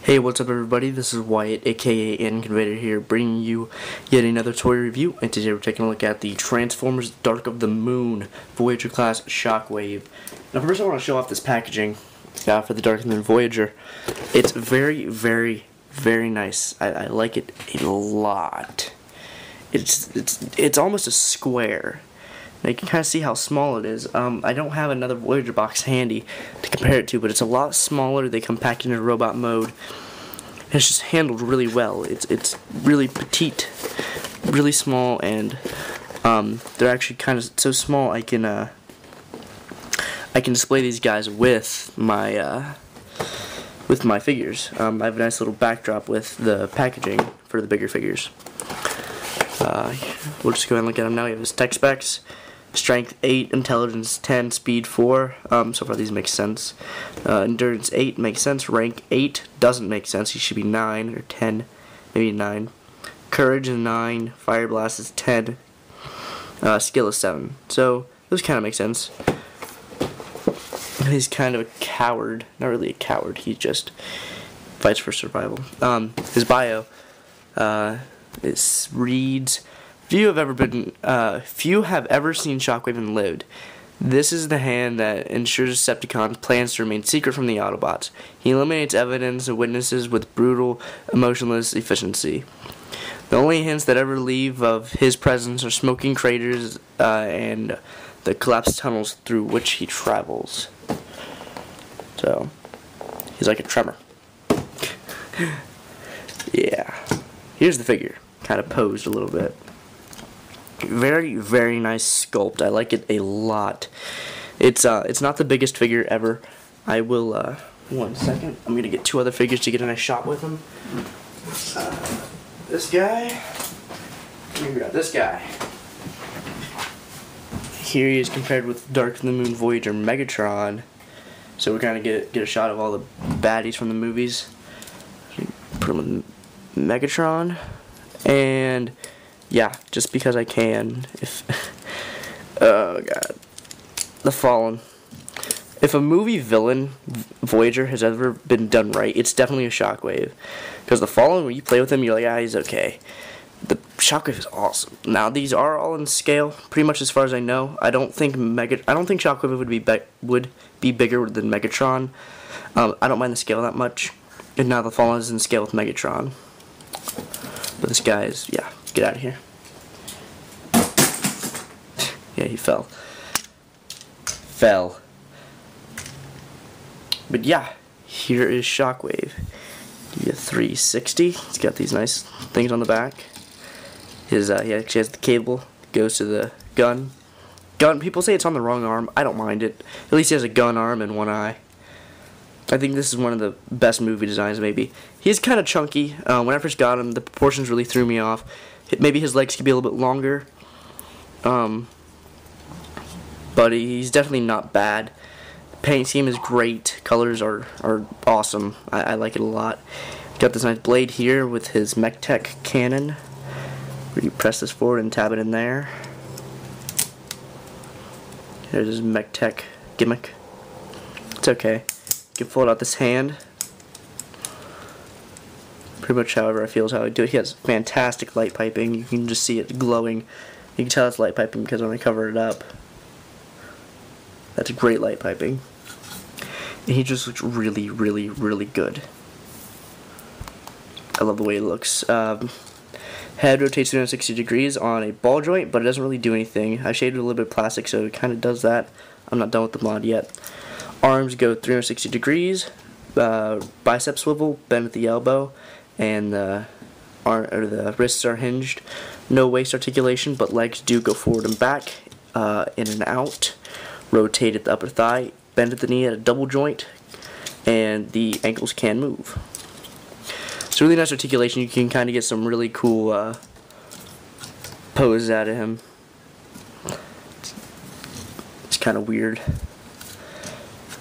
Hey, what's up everybody, this is Wyatt, aka Inconvader here, bringing you yet another toy review, and today we're taking a look at the Transformers Dark of the Moon Voyager class Shockwave. Now first I want to show off this packaging for the Dark of the Moon Voyager. It's very, very, very nice. I like it a lot. It's almost a square. Now you can kind of see how small it is. I don't have another Voyager box handy to compare it to, but it's a lot smaller. They come packed in a robot mode. And it's just handled really well. It's really petite, really small, and they're actually kind of so small I can display these guys with my figures. I have a nice little backdrop with the packaging for the bigger figures. We'll just go ahead and look at them now. We have his tech specs. Strength 8, Intelligence 10, Speed 4. So far these make sense. Endurance 8 makes sense. Rank 8 doesn't make sense. He should be 9 or 10, maybe 9. Courage is 9. Fire Blast is 10. Skill is 7. So those kind of make sense. He's kind of a coward. Not really a coward. He just fights for survival. His bio reads. Few have ever seen Shockwave and lived. This is the hand that ensures Decepticons' plans to remain secret from the Autobots. He eliminates evidence and witnesses with brutal, emotionless efficiency. The only hints that ever leave of his presence are smoking craters and the collapsed tunnels through which he travels. So, he's like a tremor. Yeah. Here's the figure. Kind of posed a little bit. Very, very nice sculpt. I like it a lot. It's not the biggest figure ever. I will, 1 second. I'm gonna get 2 other figures to get a nice shot with him. This guy. Let me grab this guy. Here he is compared with Dark of the Moon Voyager Megatron. So we're gonna get a shot of all the baddies from the movies. Put him with Megatron. And yeah, just because I can. Oh god, The Fallen. If a movie villain Voyager has ever been done right, it's definitely a Shockwave. Because The Fallen, when you play with him, you're like, he's okay. The Shockwave is awesome. Now these are all in scale, pretty much as far as I know. I don't think Shockwave would be bigger than Megatron. I don't mind the scale that much. And now The Fallen is in scale with Megatron. But this guy is, yeah. Get out of here. Yeah, he fell. But yeah, here is Shockwave. Give you a 360. He's got these nice things on the back. He actually has the cable. Goes to the gun. People say it's on the wrong arm. I don't mind it. At least he has a gun arm and one eye. I think this is one of the best movie designs, maybe. He's kind of chunky. When I first got him, the proportions really threw me off. Maybe his legs could be a little bit longer. But he's definitely not bad. The paint scheme is great. Colors are awesome. I like it a lot. Got this nice blade here with his mechtech cannon. Where you press this forward and tab it in there. Here's his mechtech gimmick. It's okay. You can fold out this hand. Pretty much however I feel is how I do it. He has fantastic light piping. You can just see it glowing. You can tell it's light piping because when I cover it up, that's great light piping. And he just looks really, really, really good. I love the way it looks. Head rotates 360 degrees on a ball joint, but it doesn't really do anything. I shaded a little bit of plastic, so it kind of does that. I'm not done with the mod yet. Arms go 360 degrees. Bicep swivel, bend at the elbow. And the wrists are hinged. No waist articulation, but legs do go forward and back, in and out. Rotate at the upper thigh, bend at the knee at a double joint, and the ankles can move. It's really nice articulation. You can kind of get some really cool poses out of him. It's kind of weird.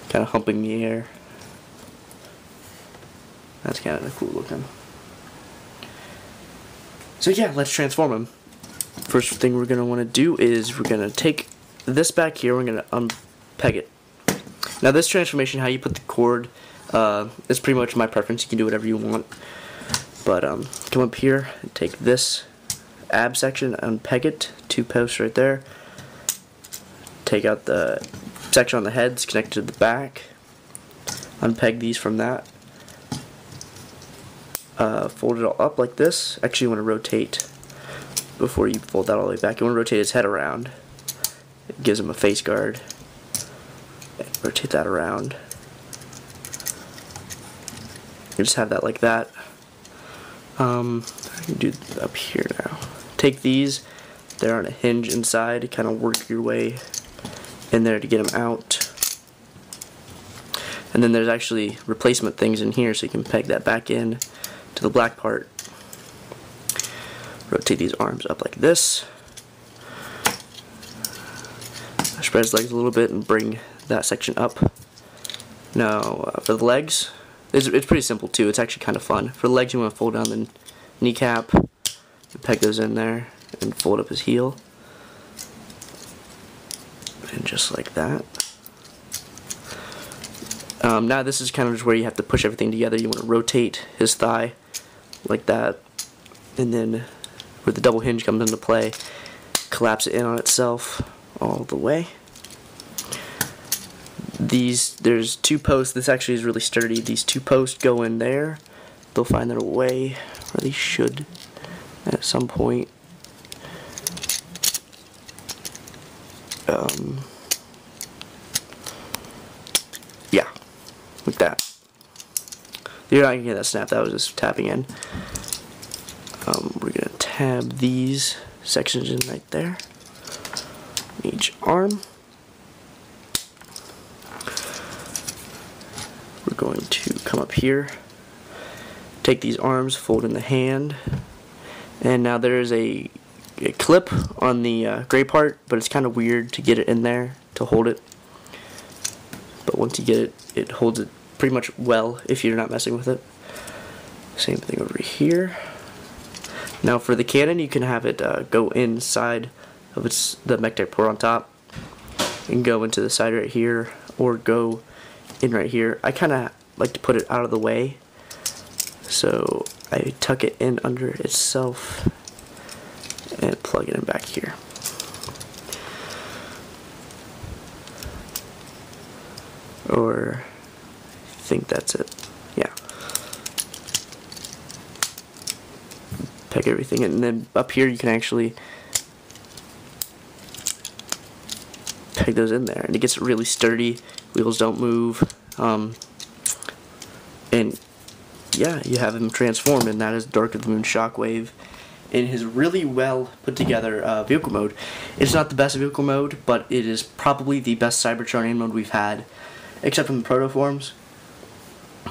Kind of humping the air. That's kind of cool looking. So yeah, let's transform him. First thing we're going to want to do is we're going to take this back here, we're going to unpeg it. Now this transformation, how you put the cord It's pretty much my preference. You can do whatever you want. But come up here and take this ab section and peg it, 2 posts right there. Take out the section on the heads, connect it to the back. Unpeg these from that. Fold it all up like this. Actually, you want to rotate before you fold that all the way back. You want to rotate his head around. It gives him a face guard. Rotate that around. You just have that like that. I can do up here now. Take these. They're on a hinge inside. Kind of work your way in there to get them out. And then there's actually replacement things in here, so you can peg that back in to the black part. Rotate these arms up like this. Spread his legs a little bit and bring that section up. Now, for the legs, it's pretty simple too. It's actually kind of fun. For the legs, you want to fold down the kneecap, peg those in there, and fold up his heel. And just like that. Now this is kind of just where you have to push everything together. You want to rotate his thigh like that, and then where the double hinge comes into play, collapse it in on itself all the way. There's 2 posts. This actually is really sturdy. These 2 posts go in there. They'll find their way, or they should at some point. Yeah, like that. You're not gonna get that snap. That was just tapping in. We're gonna tab these sections in right there. Each arm. We're going to come up here, take these arms, fold in the hand, and now there is a clip on the gray part, but it's kind of weird to get it in there to hold it. But once you get it, it holds it pretty much well if you're not messing with it. Same thing over here. Now for the cannon, you can have it go inside of the mechtech port on top, and go into the side right here, or go in right here. I kind of like to put it out of the way, so I tuck it in under itself and plug it in back here. Or I think that's it. Yeah. Peg everything in, and then up here you can actually peg those in there, and it gets really sturdy. Wheels don't move, and yeah, you have him transformed, and that is Dark of the Moon Shockwave in his really well put together vehicle mode. It's not the best vehicle mode, but it is probably the best Cybertronian mode we've had, except from the proto forms.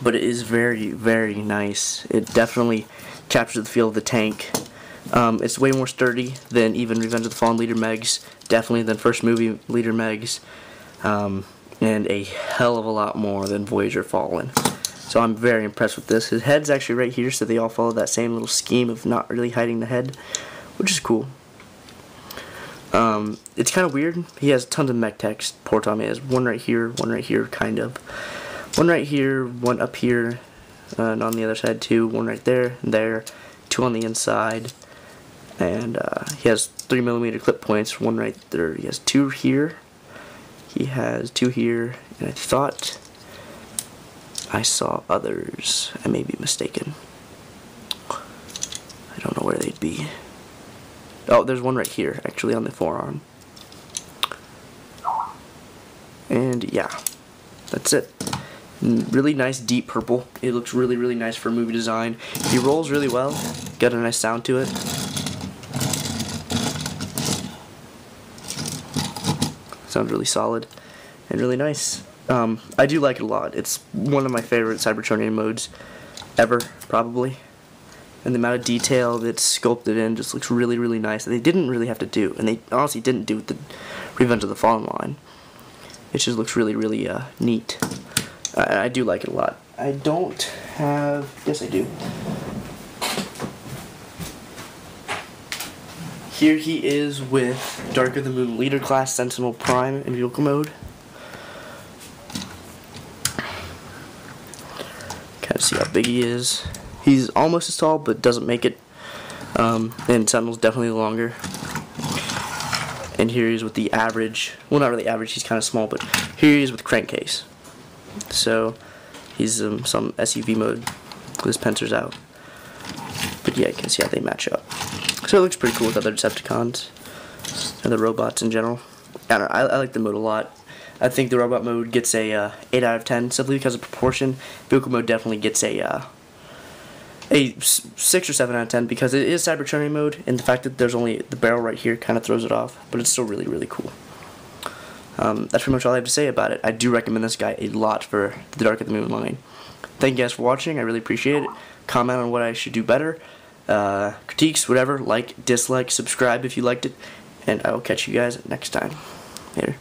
But it is very, very nice. It definitely captures the feel of the tank. It's way more sturdy than even Revenge of the Fallen Leader Megs, definitely than first movie Leader Megs, and a hell of a lot more than Voyager Fallen. So I'm very impressed with this. His head's actually right here, so they all follow that same little scheme of not really hiding the head, which is cool. It's kind of weird. He has tons of mechtechs. Poor Tommy has one right here, kind of. One right here, one up here, and on the other side too. One right there, and there. 2 on the inside. And he has 3mm clip points. One right there. He has 2 here. He has 2 here, and I thought I saw others. I may be mistaken. I don't know where they'd be. Oh, there's one right here, actually, on the forearm. And yeah, that's it. Really nice deep purple. It looks really, really nice for movie design. He rolls really well. Got a nice sound to it. Sounds really solid and really nice. I do like it a lot. It's one of my favorite Cybertronian modes ever, probably. And the amount of detail that's sculpted in just looks really, really nice. They didn't really have to do, and they honestly didn't do with the Revenge of the Fallen line. It just looks really, really neat. I do like it a lot. I don't have... Yes, I do. Here he is with Dark of the Moon Leader Class Sentinel Prime in vehicle mode. see how big he is. He's almost as tall, but doesn't make it. And Sentinel's definitely longer. And here he is with the average. Well, not really average. He's kind of small, but here he is with crankcase. So he's some SUV mode with his pincers out. But yeah, you can see how they match up. So it looks pretty cool with other Decepticons and the robots in general. I don't know, I like the mode a lot. I think the robot mode gets a 8 out of 10 simply because of proportion. Vehicle mode definitely gets a 6 or 7 out of 10 because it is Cybertronian mode, and the fact that there's only the barrel right here kind of throws it off, but it's still really, really cool. That's pretty much all I have to say about it. I do recommend this guy a lot for the Dark of the Moon line. Thank you guys for watching. I really appreciate it. Comment on what I should do better. Critiques, whatever. Like, dislike, subscribe if you liked it. And I will catch you guys next time. Later.